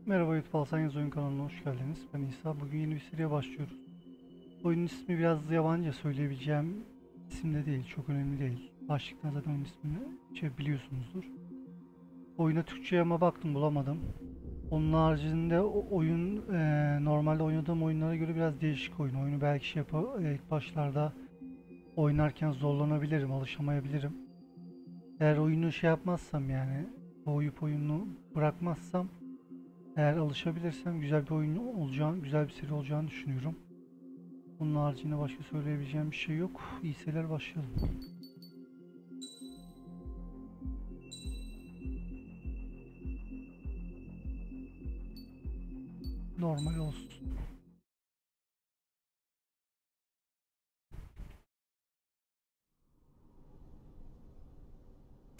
Merhaba YouTube ALSENYAZ Oyun kanalına hoş geldiniz. Ben İsa. Bugün yeni bir seriye başlıyoruz. Oyunun ismi biraz yabancı, söyleyebileceğim isimde değil, çok önemli değil. Başlıktan zaten oyun ismini biliyorsunuzdur. Oyuna Türkçe'ye ama baktım, bulamadım. Onun haricinde oyun normalde oynadığım oyunlara göre biraz değişik oyun. Oyunu belki ilk başlarda oynarken zorlanabilirim, alışamayabilirim. Eğer oyunu yapmazsam, yani oyunu bırakmazsam, eğer alışabilirsem güzel bir oyun olacağını, güzel bir seri olacağını düşünüyorum. Bunun haricinde başka söyleyebileceğim bir şey yok. İyi seyirler, başlayalım. Normal olsun.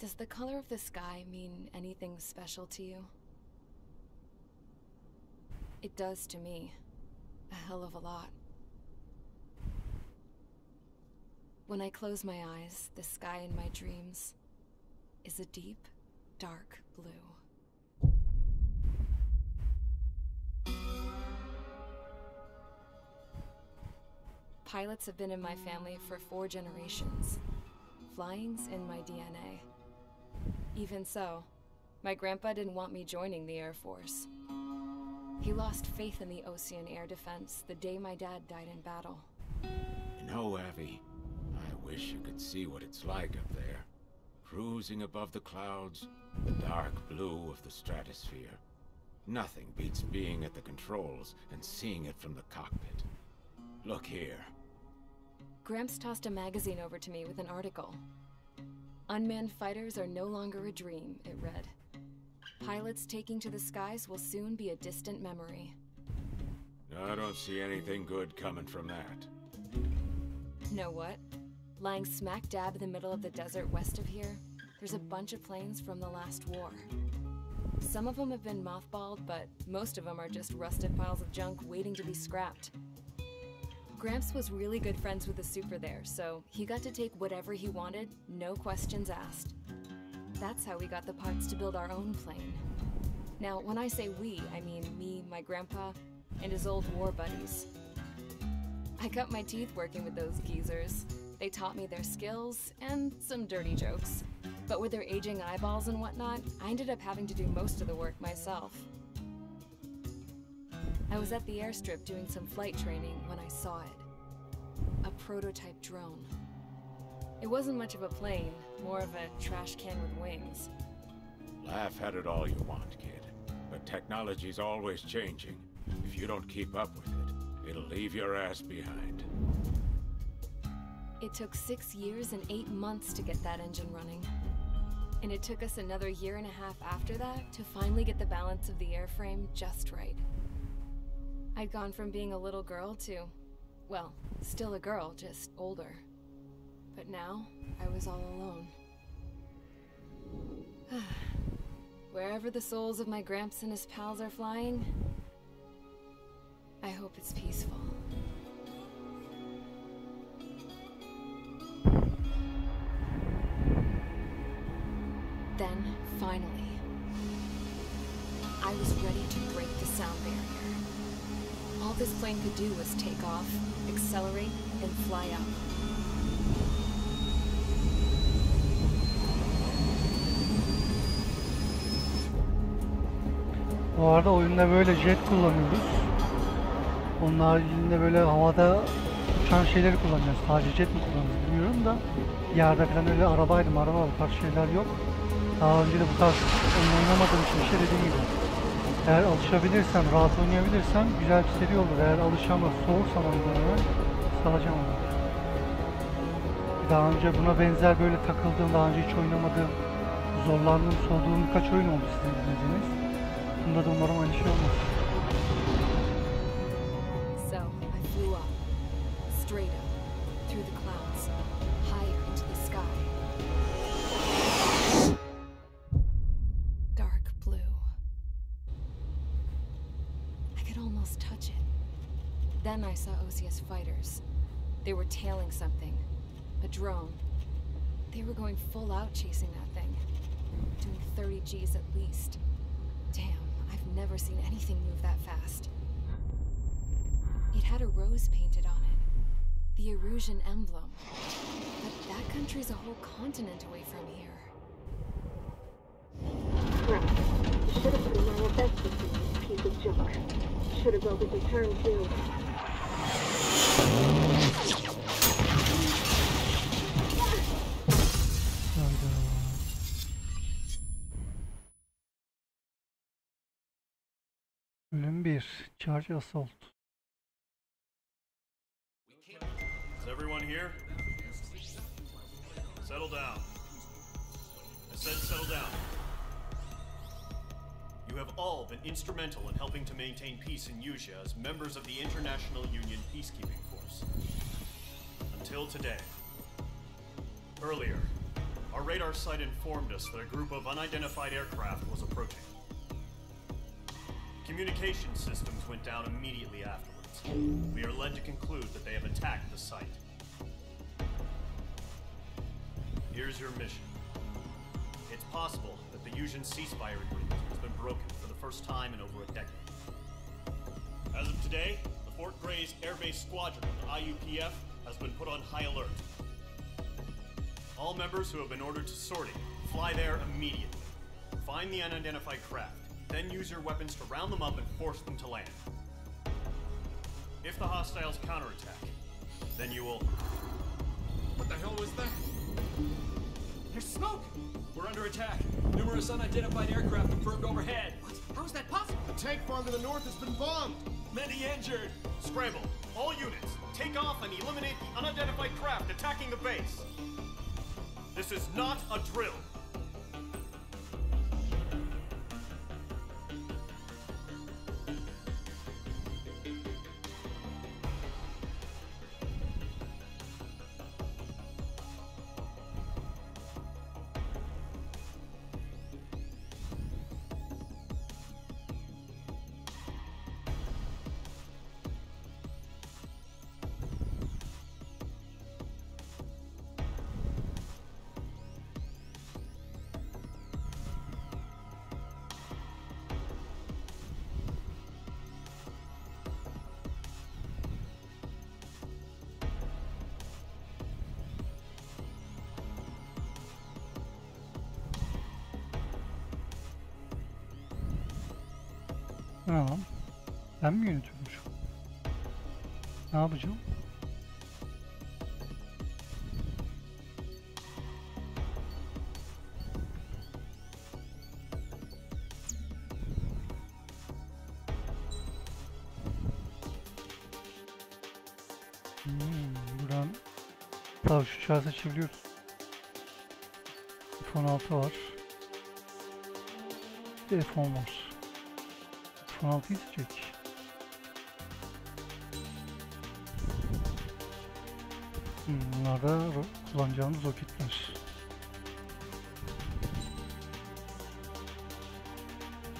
Does the color of the sky mean anything special to you? It does to me. A hell of a lot. When I close my eyes, the sky in my dreams is a deep, dark blue. Pilots have been in my family for 4 generations. Flying's in my DNA. Even so, my grandpa didn't want me joining the Air Force. He lost faith in the ocean air defense the day my dad died in battle. You know, Abby, I wish you could see what it's like up there. Cruising above the clouds, the dark blue of the stratosphere. Nothing beats being at the controls and seeing it from the cockpit. Look here. Gramps tossed a magazine over to me with an article. Unmanned fighters are no longer a dream, it read. Pilots taking to the skies will soon be a distant memory. I don't see anything good coming from that. Know what? Lying smack dab in the middle of the desert west of here, there's a bunch of planes from the last war. Some of them have been mothballed, but most of them are just rusted piles of junk waiting to be scrapped. Gramps was really good friends with the super there, so he got to take whatever he wanted, no questions asked. That's how we got the parts to build our own plane. Now, when I say we, I mean me, my grandpa, and his old war buddies. I cut my teeth working with those geezers. They taught me their skills and some dirty jokes. But with their aging eyeballs and whatnot, I ended up having to do most of the work myself. I was at the airstrip doing some flight training when I saw it. A prototype drone. It wasn't much of a plane, more of a trash can with wings. Laugh at it all you want, kid. But technology's always changing. If you don't keep up with it, it'll leave your ass behind. It took 6 years and 8 months to get that engine running. And it took us another 1.5 years after that to finally get the balance of the airframe just right. I'd gone from being a little girl to, well, still a girl, just older. But now, I was all alone. Wherever the souls of my Gramps and his pals are flying, I hope it's peaceful. Then, finally, I was ready to break the sound barrier. All this plane could do was take off, accelerate, and fly up. Bu arada oyunda böyle jet kullanıyoruz. Onun haricinde böyle havada uçan şeyleri kullanıyoruz. Sadece jet mi kullanıyoruz bilmiyorum da. Yerde falan öyle araba bu tarz şeyler yok. Daha önce de bu tarz oyun oynamadığım için dediğim gibi. Eğer alışabilirsem, rahat oynayabilirsem güzel bir seri olur. Eğer alışamaz, soğursam oyunlarına salacağım onu. Daha önce buna benzer böyle takıldığım, daha önce hiç oynamadığım, zorlandığım, soğuduğum birkaç oyun oldu sizin dinlediğiniz. Bunda da umarım aynı şey olmaz. So, I flew up, straight up, through the clouds, higher into the sky. Dark blue. I could almost touch it. Then I saw OCS fighters. They were tailing something. A drone. They were going full out chasing that thing. Doing 30 Gs at least. Damn, I've I've never seen anything move that fast. It had a rose painted on it. The Erusian emblem. But that country's a whole continent away from here. Right. Should have put in my investment in this piece of junk. Should have built a return too. Bölüm 1. Charge Assault. Is everyone here? Settle down. I said settle down. You have all been instrumental in helping to maintain peace in UÇAİ as members of the International Union Peacekeeping Force. Until today. Earlier, our radar site informed us that a group of unidentified aircraft was approaching. Communication systems went down immediately afterwards. We are led to conclude that they have attacked the site. Here's your mission. It's possible that the UÇAİ ceasefire agreement has been broken for the first time in over a decade. As of today, the Fort Gray's Air Base Squadron of the IUPF has been put on high alert. All members who have been ordered to sortie, fly there immediately. Find the unidentified craft. Then use your weapons to round them up and force them to land. If the hostiles counterattack, then you will... What the hell was that? There's smoke! We're under attack. Numerous unidentified aircraft confirmed overhead. What? How is that possible? The tank farm to the north has been bombed! Many injured! Scramble! All units, take off and eliminate the unidentified craft attacking the base! This is not a drill! Ne lan? Ben mi yönetiyormuşum? Ne yapacağım? Buradan savaş uçağı seçebiliyoruz. F-16 var. Bir de F-10 var. F-16'yı seçecek. Bunlar da kullanacağımız roketler.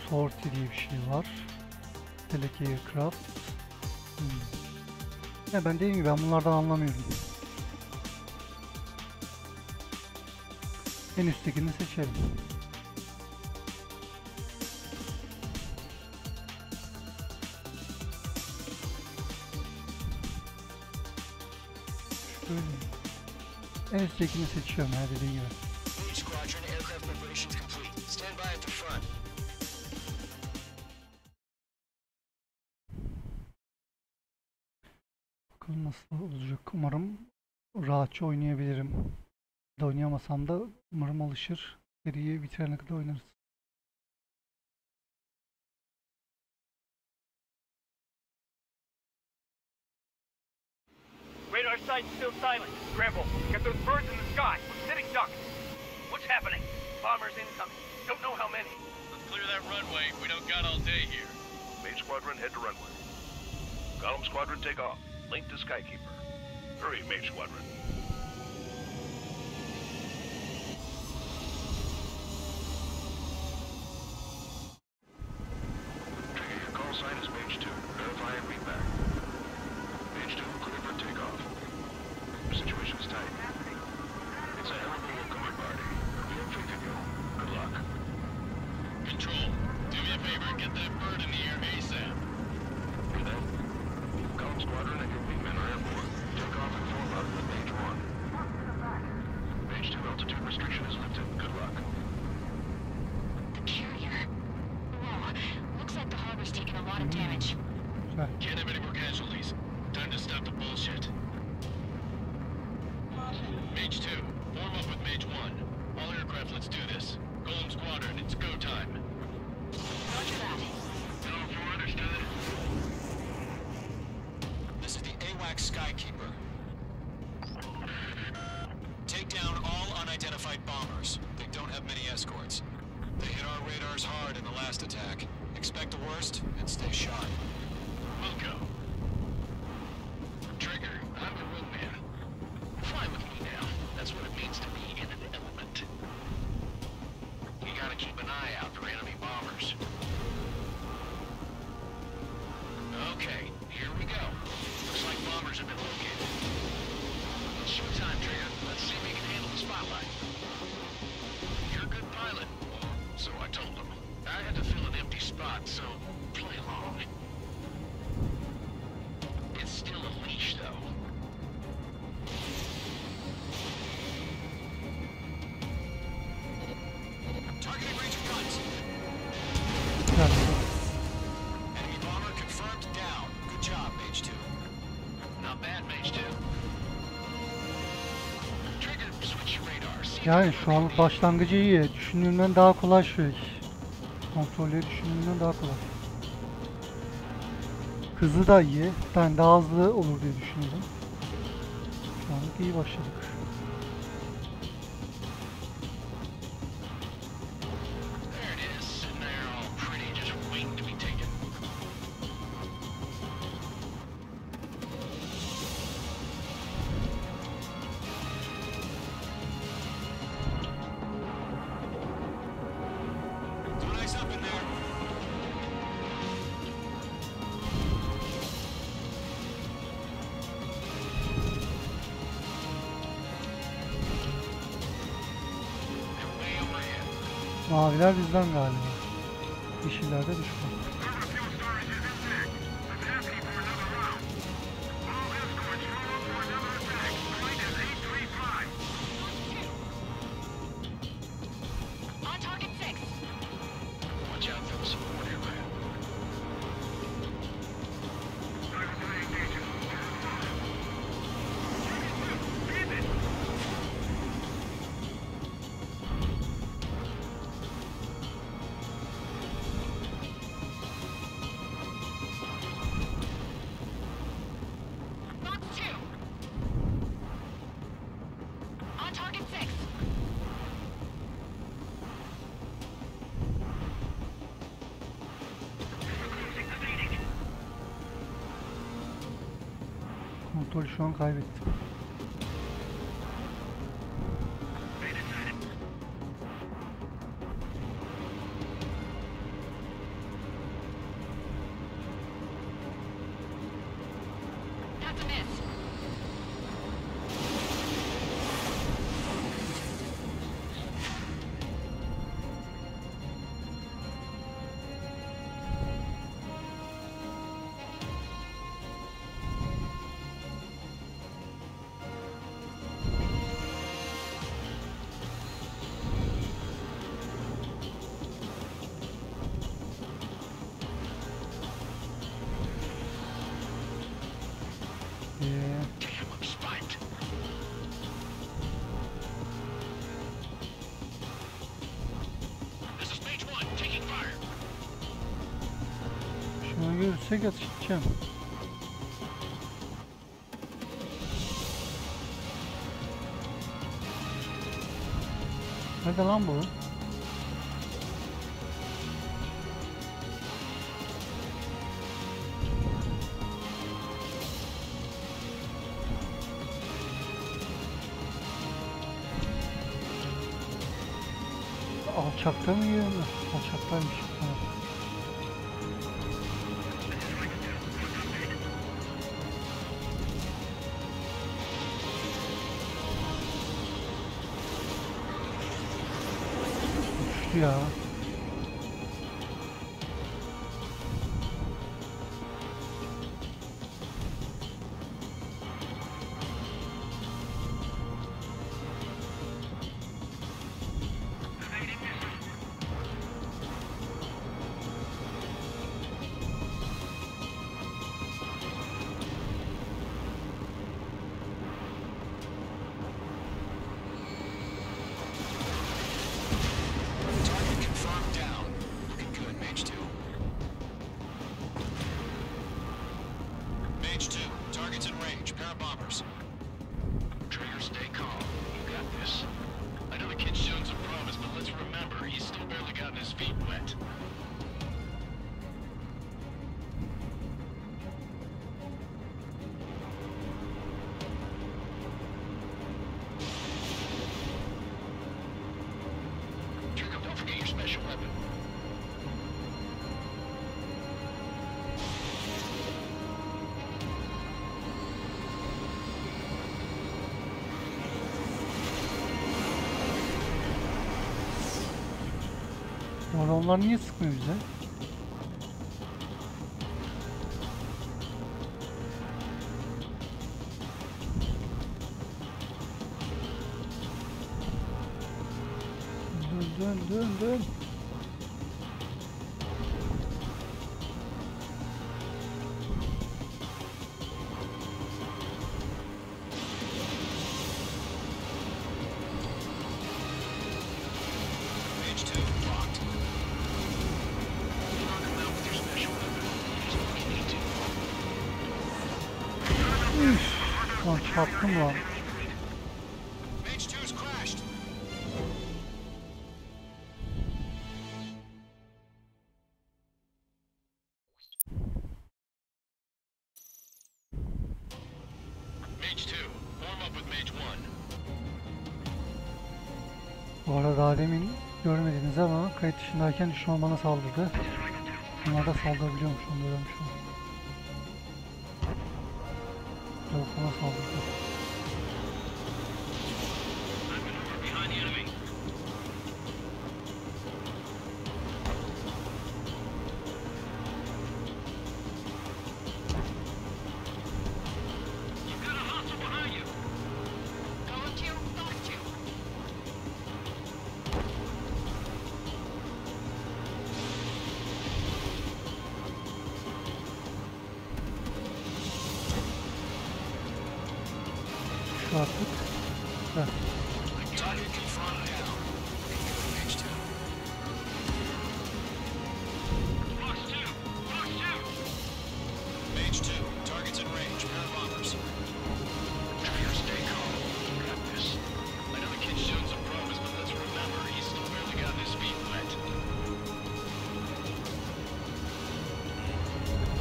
Sortie diye bir şey var. Select Aircraft. Ya ben dediğim gibi ben bunlardan anlamıyorum. En üsttekini seçelim. En üsttekini seçiyorum her dediğim gibi. Bakalım nasıl olacak. Umarım rahatça oynayabilirim. Da oynayamasam da umarım alışır. Seriyi bitirene kadar oynarız. Radar site's still silent. Scramble. Get those birds in the sky. We're sitting ducks. What's happening? Bombers incoming. Don't know how many. Let's clear that runway. We don't got all day here. Main Squadron, head to runway. Column Squadron, take off. Link to Skykeeper. Hurry, Main Squadron. Trigger, your call sign is Page 2. Verify and read back. Page 2, clear for takeoff. Situation's tight. It's a hell of a welcoming party. We have faith in you. Good luck. Control, do me a favor. favor and get that bird in the air ASAP. Cadet, Column Squadron and your wingmen are airborne. Take off and form up with Page 1. Page 2 altitude restriction is lifted. Good luck. The carrier. Whoa. Looks like the harbor's taken a lot of damage. Can't have any more casualties. Time to stop the bullshit. Mage 2, form up with Mage 1. All aircraft, let's do this. Golem Squadron, it's go time. Roger that. Golem 4, understood. This is the AWAC Skykeeper. Take down all unidentified bombers. They don't have many escorts. They hit our radars hard in the last attack. Expect the worst and stay sharp. We'll go. Trigger, I'm the wingman. Fly with me now. That's what it means to be in an element. You gotta keep an eye out for enemy bombers. Okay, here we go. Looks like bombers have been located. Showtime, Trigger. Let's see if we can handle the spotlight. You're a good pilot. Well, so I told them. I had to fill an empty spot, so play along. It's still a leash, though. Targeting range of guns. Enemy bomber confirmed down. Good job, Mage 2. Not bad, Mage 2. Trigger, switch your radar. See if Yani you şu an başlangıcı iyi. Düşündüğümden daha kolay şey. Kontrolleri düşündüğümden daha kolay. Hızı da iyi. Ben daha hızlı olur diye düşünüyordum. Şu anlık iyi başladık. There it is, sitting there all pretty, just waiting to be taken. Don't ice up in there. They're way overhead. Maviler bizden galiba. Yeşiller de düşman. On target 6. Watch out for the support aircraft. Box 2. On target 6. Kontrolü şu an kaybettim. That's a miss. Damn, I'm spiked. This is Mage 1, taking fire. Şunu görürsek atışacağım. Nerede lan bu? Alçakta mı yiyor mu? Alçaktaymış. Ha. Düştü ya. pair of bombers. Trigger, stay calm. You got this. I know the kid's shown some promise, but let's remember, he's still barely gotten his feet wet. Trigger, don't forget your special weapon. Orada onlar niye sıkmıyor bize? Dön. Page 2, locked. Knock him out with your special weapon. Just when you need to. Lan çarptım lan. Page 2's crashed. Mage 2, warm up with Mage 1. Bu arada daha demin görmediniz ama kayıt dışındayken düşman bana saldırdı. Bunlar da saldırabiliyormuş, onu da öğrenmiş oldum. Yok, bana saldırdı. Behind the enemy. You've got a hostile behind you. Don't you? Şu artık. Heh. Target confirmed down. Page 2. Fox 2. Fox 2. Page 2, target's in range, pair of bombers. Trigger, stay calm. You got this. I know the kid's shown some promise, but let's remember, he's still barely gotten his feet wet.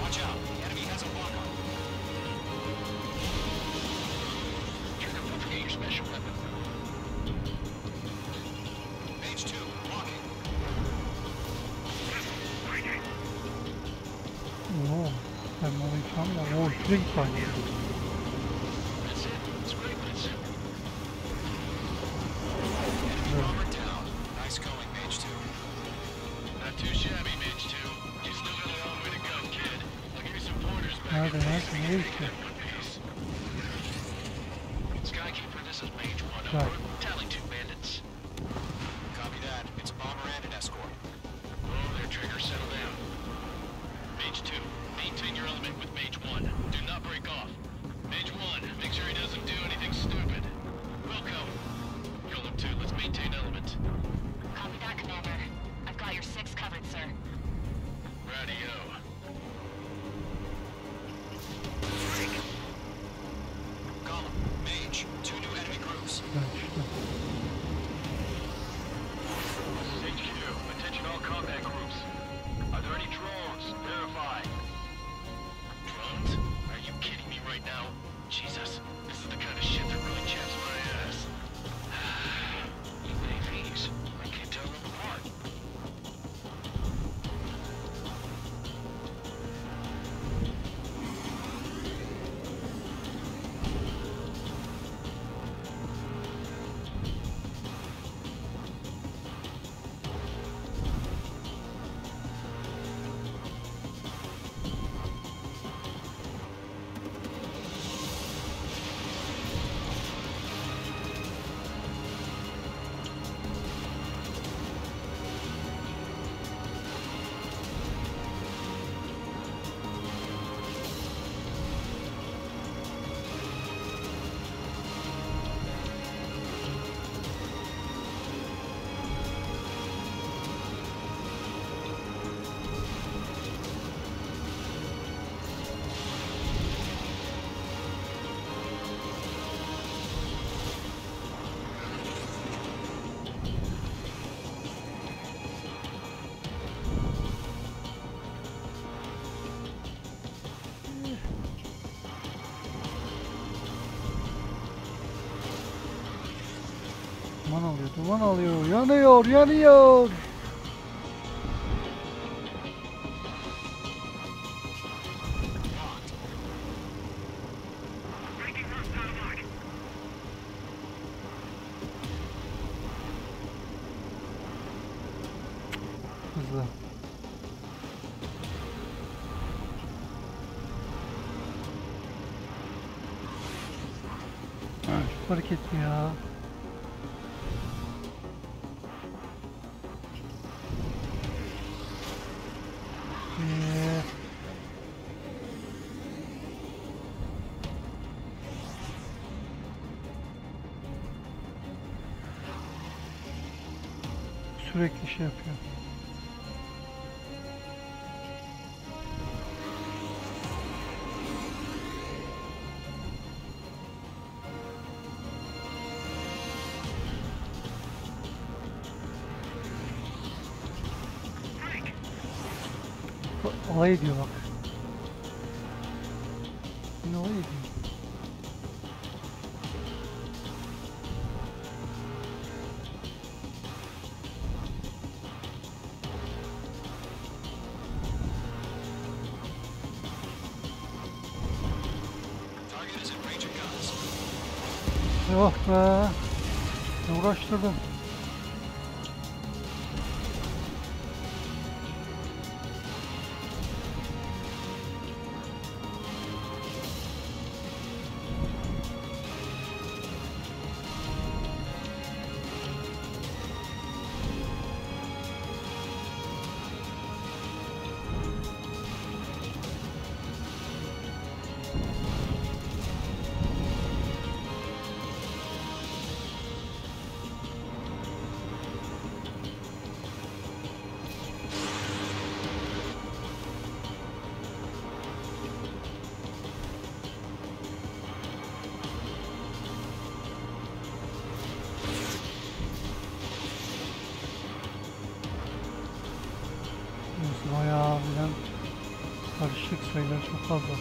Watch out, the enemy has a bomber. Trigger, don't forget your special weapon. Page 2, blocking. Oo. Ben bana ikram var. Oo, şuraya git bari. That's it. It's great, but it's simple. Enemy bomber down. Nice going, Page 2. Not too shabby, Mage 2. You still got a long way to go, kid. I'll give you some pointers back. Nerede? Nereye gitti? Skykeeper, this is Mage 1. Right. Tally 2 bandits. Copy that. It's a bomber and an escort. Oh, there, Trigger, settle down. Mage 2, maintain your element with Mage 1. Do not break off. Mage 1, make sure he doesn't do anything stupid. Welcome. Golem 2, let's maintain element. Copy that, Commander. I've got your 6 covered, sir. Radio. Column, Mage, 2 new enemy groups. Ben işte. HQ, attention all combat groups. Duman alıyor. Yanıyor, yanıyor. Hızlı. Çok hareketli ya. Sürekli şey yapıyor. Alay ediyor bak. Yine alay ediyor. Yok be. Ne uğraştırdım. Bayağı bilen karışık sayılar çok fazla.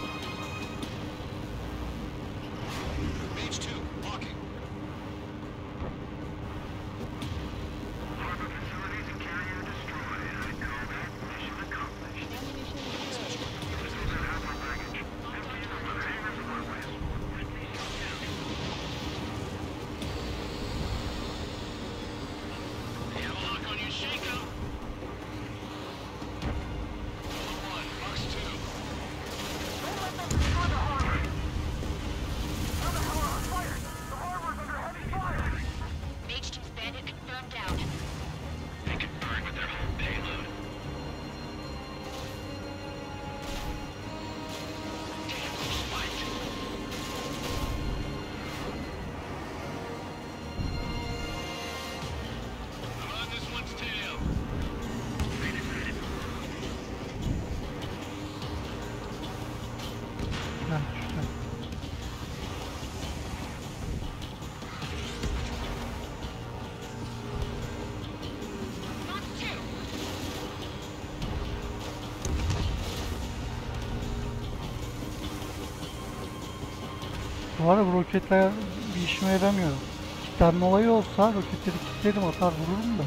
Bu arada bu roketler bir işime yaramıyor. Kilitlenme olayı olsa roketleri kilitlerim, atar vururum da.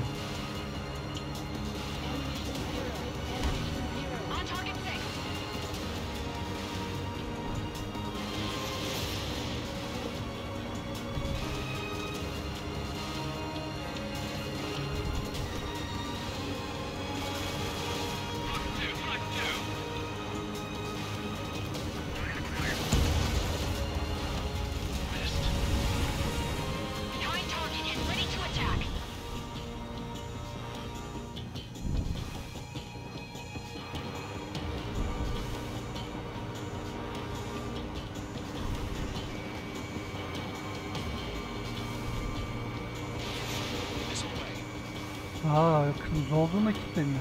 Kırmızı olduğunda kilitleniyor.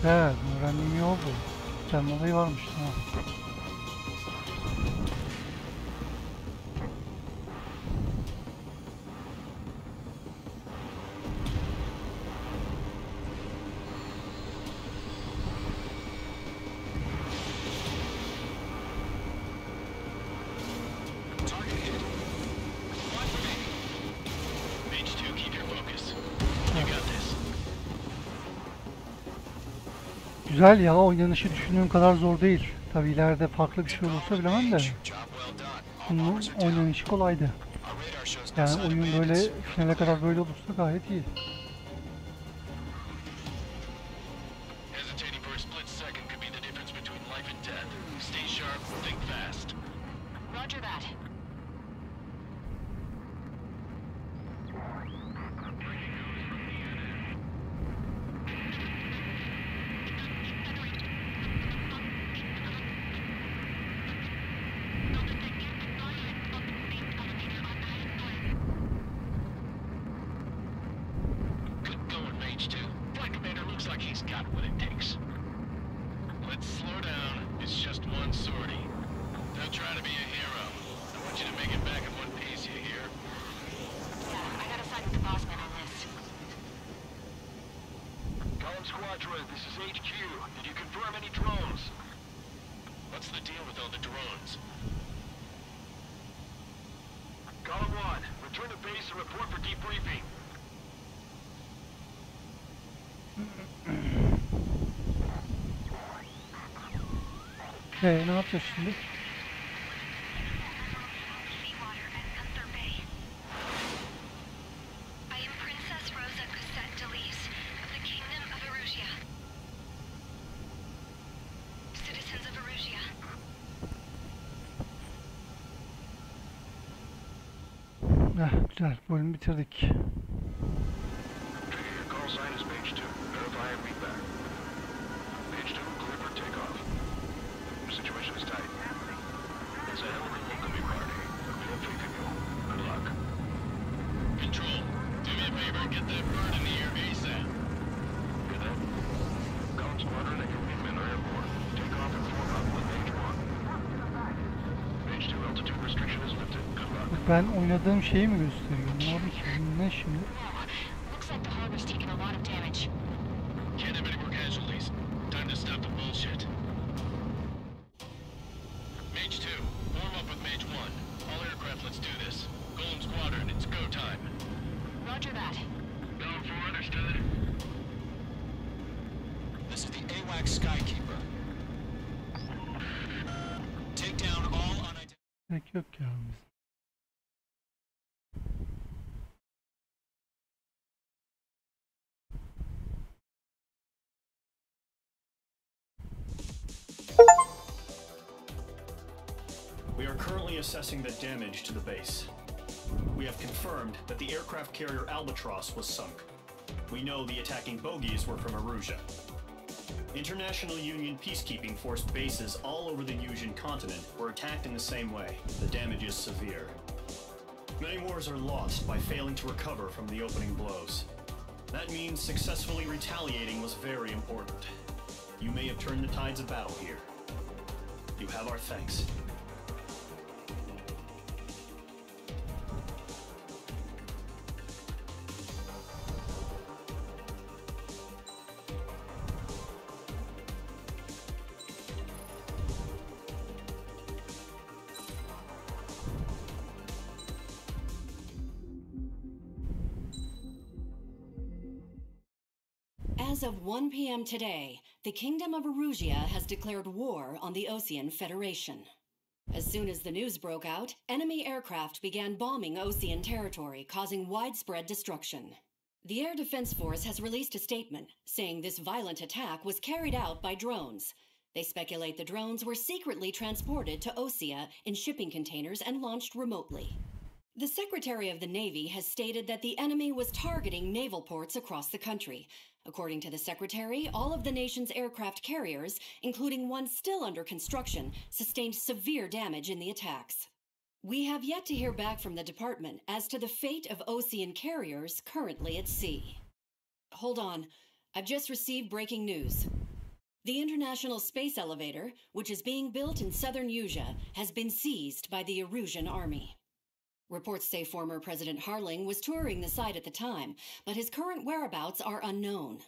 Evet, öğrendiğim iyi oldu. Kilitlenme olayı varmış. Tamam. Güzel ya, oynanışı düşündüğüm kadar zor değil. Tabi ileride farklı bir şey olursa bilemem de. Bunun oynanışı kolaydı. Yani oyun böyle finale kadar böyle olursa gayet iyi. Hesitating for a split second could be the difference between life and death. Stay sharp, think fast. Roger that. Good going, Mage 2. Flight Commander looks like he's got what it takes. Let's slow down. It's just one sortie. Don't try to be a hero. I want you to make it back in one piece, you hear? Yeah, I gotta side with the boss man on this. Column Squadron, this is HQ. Did you confirm any drones? What's the deal with all the drones? Column 1, return to base and report for debriefing. Ne yapacağız şimdi? Güzel, bölümü bitirdik. Your call sign is Mage 2. Verify and read back. Mage 2, clear for takeoff. The situation is tight. It's a hell of a welcoming party. We have faith in you. Good luck. Control, do me a favor and get that bird in the air ASAP. Get that? Column Squadron and your wingmen are airborne. Take off and form up with Mage 1. Mage 2, altitude restriction is lifted. Good luck. Ben oynadığım şeyi mi gösteriyor? Ne oldu ki? Ne şimdi? Looks like the harbor's taken a lot of damage. Can't have any more casualties. Time to stop the bullshit. Mage 2, form up with Mage 1. All aircraft, let's do this. Golem Squadron, it's go time. Roger that. Golem 4, understood. This is the AWAC Skykeeper. Take down all unidentified... Gerek yok ya. We are currently assessing the damage to the base. We have confirmed that the aircraft carrier Albatross was sunk. We know the attacking bogies were from Erusia. International Union peacekeeping force bases all over the Yusian continent were attacked in the same way. The damage is severe. Many wars are lost by failing to recover from the opening blows. That means successfully retaliating was very important. You may have turned the tides of battle here. You have our thanks. As of 1 p.m. today, the Kingdom of Erusia has declared war on the Osean Federation. As soon as the news broke out, enemy aircraft began bombing Osean territory, causing widespread destruction. The Air Defense Force has released a statement saying this violent attack was carried out by drones. They speculate the drones were secretly transported to Osea in shipping containers and launched remotely. The Secretary of the Navy has stated that the enemy was targeting naval ports across the country. According to the Secretary, all of the nation's aircraft carriers, including one still under construction, sustained severe damage in the attacks. We have yet to hear back from the department as to the fate of Osean carriers currently at sea. Hold on, I've just received breaking news. The International Space Elevator, which is being built in southern Yuja, has been seized by the Erusian army. Reports say former President Harling was touring the site at the time, but his current whereabouts are unknown.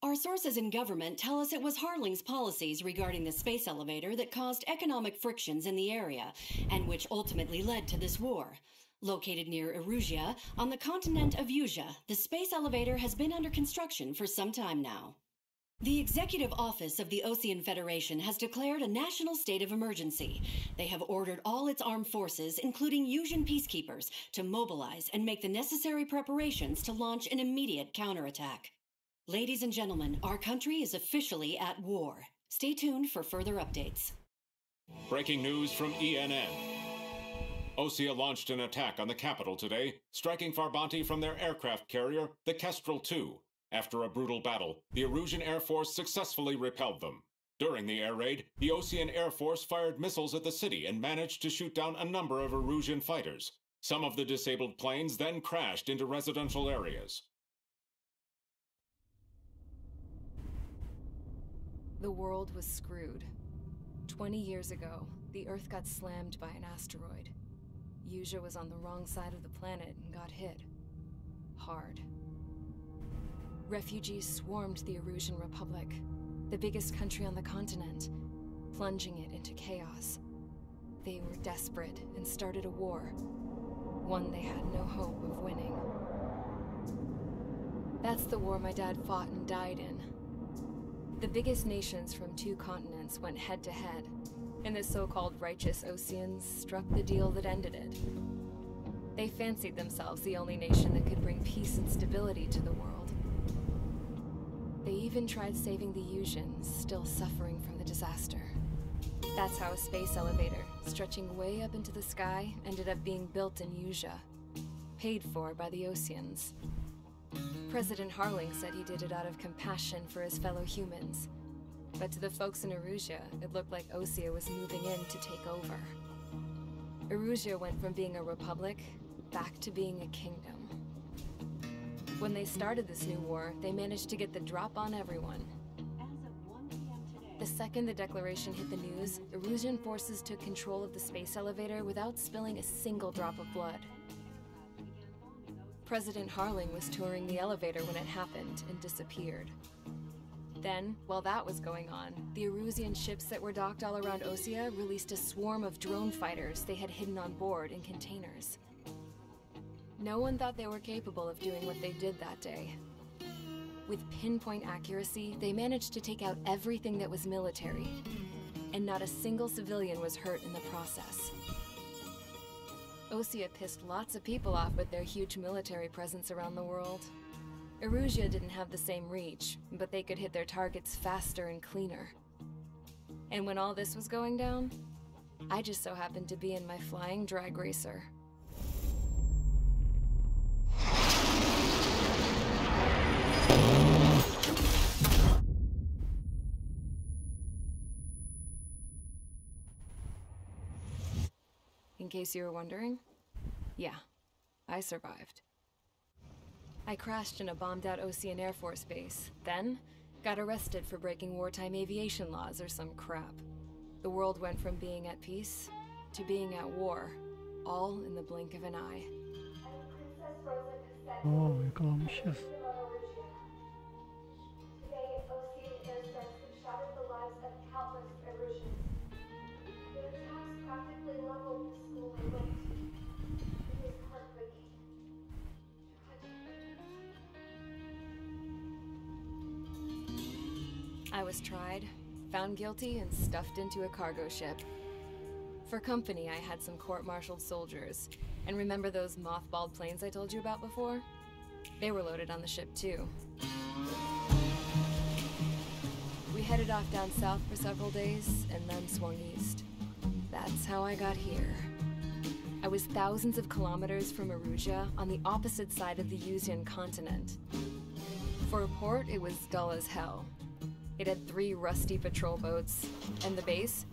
Our sources in government tell us it was Harling's policies regarding the space elevator that caused economic frictions in the area, and which ultimately led to this war. Located near Erusia, on the continent of Yuja, the space elevator has been under construction for some time now. The Executive Office of the Ocean Federation has declared a national state of emergency. They have ordered all its armed forces, including Yuuzhan peacekeepers, to mobilize and make the necessary preparations to launch an immediate counterattack. Ladies and gentlemen, our country is officially at war. Stay tuned for further updates. Breaking news from ENN. Osea launched an attack on the capital today, striking Farbanti from their aircraft carrier, the Kestrel II. After a brutal battle, the Erusian Air Force successfully repelled them. During the air raid, the Ocean Air Force fired missiles at the city and managed to shoot down a number of Erusian fighters. Some of the disabled planes then crashed into residential areas. The world was screwed. 20 years ago, the Earth got slammed by an asteroid. Yuuzhan was on the wrong side of the planet and got hit. Hard. Refugees swarmed the Erusian Republic, the biggest country on the continent, plunging it into chaos. They were desperate and started a war, one they had no hope of winning. That's the war my dad fought and died in. The biggest nations from 2 continents went head-to-head, and the so-called righteous Oceans struck the deal that ended it. They fancied themselves the only nation that could bring peace and stability to the world. They even tried saving the Yuuzhan, still suffering from the disaster. That's how a space elevator, stretching way up into the sky, ended up being built in Yuuzhan, paid for by the Oceans. President Harling said he did it out of compassion for his fellow humans. But to the folks in Erusia, it looked like Osea was moving in to take over. Erusia went from being a republic back to being a kingdom. When they started this new war, they managed to get the drop on everyone. The second the declaration hit the news, Erusian forces took control of the space elevator without spilling a single drop of blood. President Harling was touring the elevator when it happened and disappeared. Then, while that was going on, the Erusian ships that were docked all around Osea released a swarm of drone fighters they had hidden on board in containers. No one thought they were capable of doing what they did that day. With pinpoint accuracy, they managed to take out everything that was military, and not a single civilian was hurt in the process. Osea pissed lots of people off with their huge military presence around the world. Erusia didn't have the same reach, but they could hit their targets faster and cleaner. And when all this was going down, I just so happened to be in my flying drag racer. In case you were wondering, yeah, I survived. I crashed in a bombed-out Ocean Air Force base, then got arrested for breaking wartime aviation laws or some crap. The world went from being at peace to being at war, all in the blink of an eye. Oo, yakalanmışız. I was tried, found guilty, and stuffed into a cargo ship. For company, I had some court-martialed soldiers. And remember those mothballed planes I told you about before? They were loaded on the ship too. We headed off down south for several days, and then swung east. That's how I got here. I was thousands of kilometers from Erusia, on the opposite side of the Yuuzhan continent. For a port, it was dull as hell. It had 3 rusty patrol boats, and the base?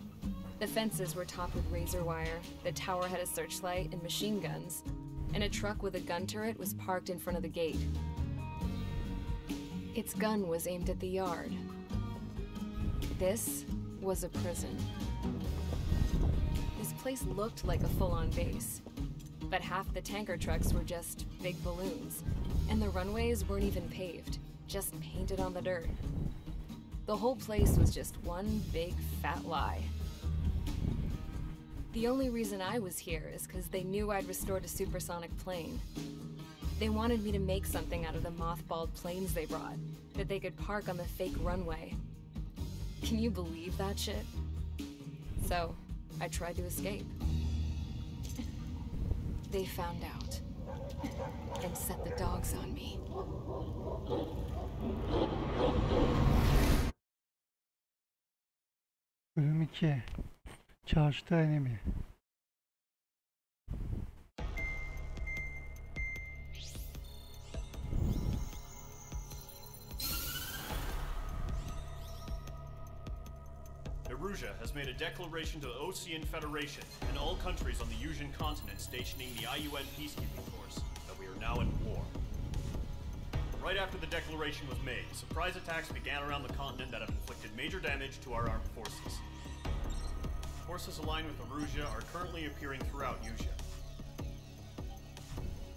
The fences were topped with razor wire, the tower had a searchlight and machine guns, and a truck with a gun turret was parked in front of the gate. Its gun was aimed at the yard. This was a prison. This place looked like a full-on base, but half the tanker trucks were just big balloons, and the runways weren't even paved, just painted on the dirt. The whole place was just one big fat lie. The only reason I was here is because they knew I'd restored a supersonic plane. They wanted me to make something out of the mothballed planes they brought, that they could park on the fake runway. Can you believe that shit? So, I tried to escape. They found out and set the dogs on me. Bölüm 2. Charged enemy. Erusia has made a declaration to the Ocean Federation and all countries on the Usian continent stationing the IUN peacekeeping force that we are now at war. Right after the declaration was made, surprise attacks began around the continent that have inflicted major damage to our armed forces. Forces aligned with Erusia are currently appearing throughout Usia.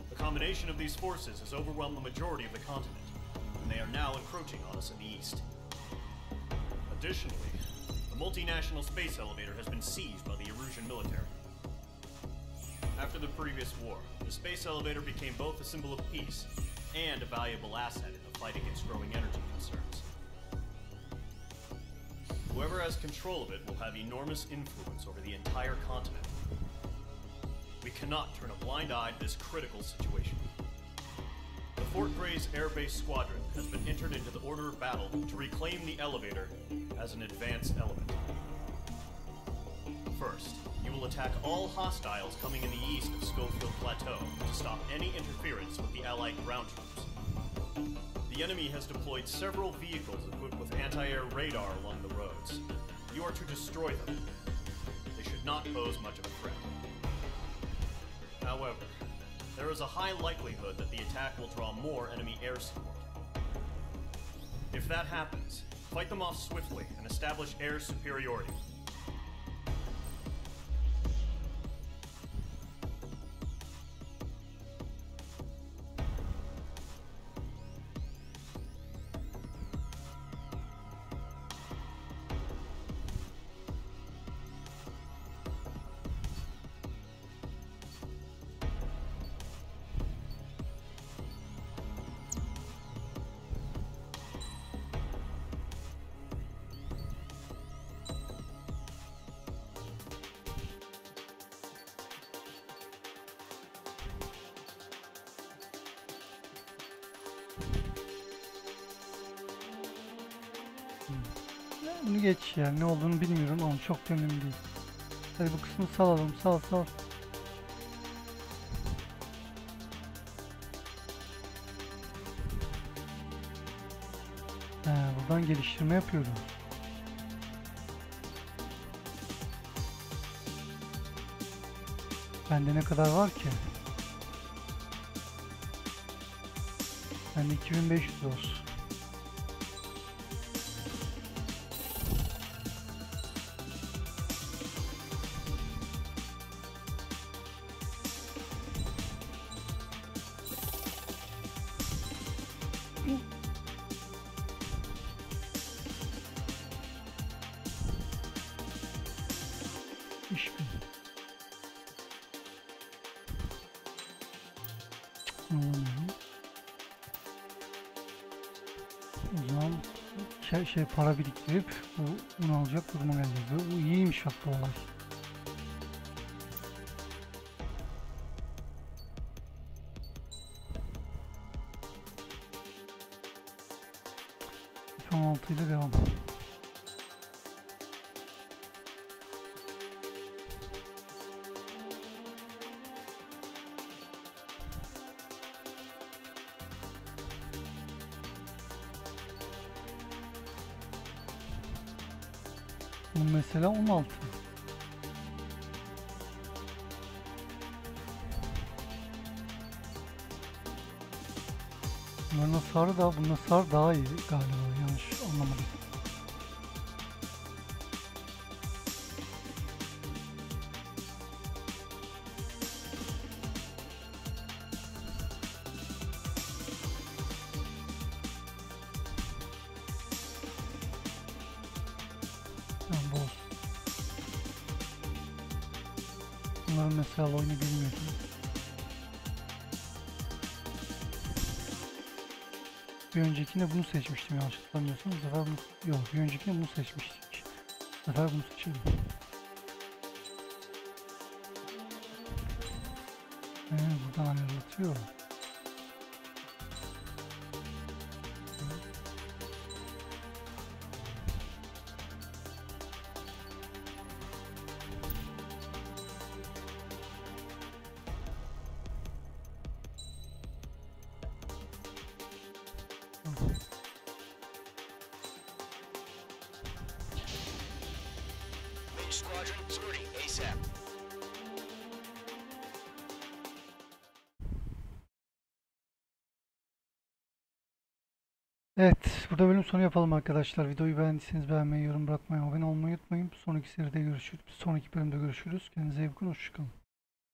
The combination of these forces has overwhelmed the majority of the continent, and they are now encroaching on us in the east. Additionally, the multinational space elevator has been seized by the Erusian military. After the previous war, the space elevator became both a symbol of peace and a valuable asset in the fight against growing energy concerns. Whoever has control of it will have enormous influence over the entire continent. We cannot turn a blind eye to this critical situation. The Fort Gray's Air Base Squadron has been entered into the order of battle to reclaim the elevator as an advanced element. First, you will attack all hostiles coming in the east of Schofield Plateau to stop any interference with the Allied ground troops. The enemy has deployed several vehicles equipped with anti-air radar along the roads. You are to destroy them. They should not pose much of a threat. However, there is a high likelihood that the attack will draw more enemy air support. If that happens, fight them off swiftly and establish air superiority. Bunu geç yani, ne olduğunu bilmiyorum ama çok da önemli değil. Hadi bu kısmı salalım, sal. Buradan geliştirme yapıyoruz. Bende ne kadar var ki? Bende 2500 olsun. O zaman para biriktirip bunu alacak duruma geleceğiz. Bu iyiymiş hatta olay. F-16 ile devam. Bu mesela 16. Bunların hasarı da, bunun hasarı daha iyi galiba, yanlış anlamadım. Bunların mesela oyunu bilmiyordum. Bir öncekinde bunu seçmiştim yanlış hatırlamıyorsam. Bu sefer bunu... Yok, bir öncekinde bunu seçmiştik. Bu sefer bunu seçelim. Buradan ayarlatıyor. Mage squadron, sortie ASAP. Evet, burada bölüm sonu yapalım arkadaşlar. Videoyu beğendiyseniz beğenmeyi, yorum bırakmayı, abone olmayı unutmayın. Sonraki seride görüşürüz. Sonraki bölümde görüşürüz. Kendinize iyi bakın, hoşçakalın.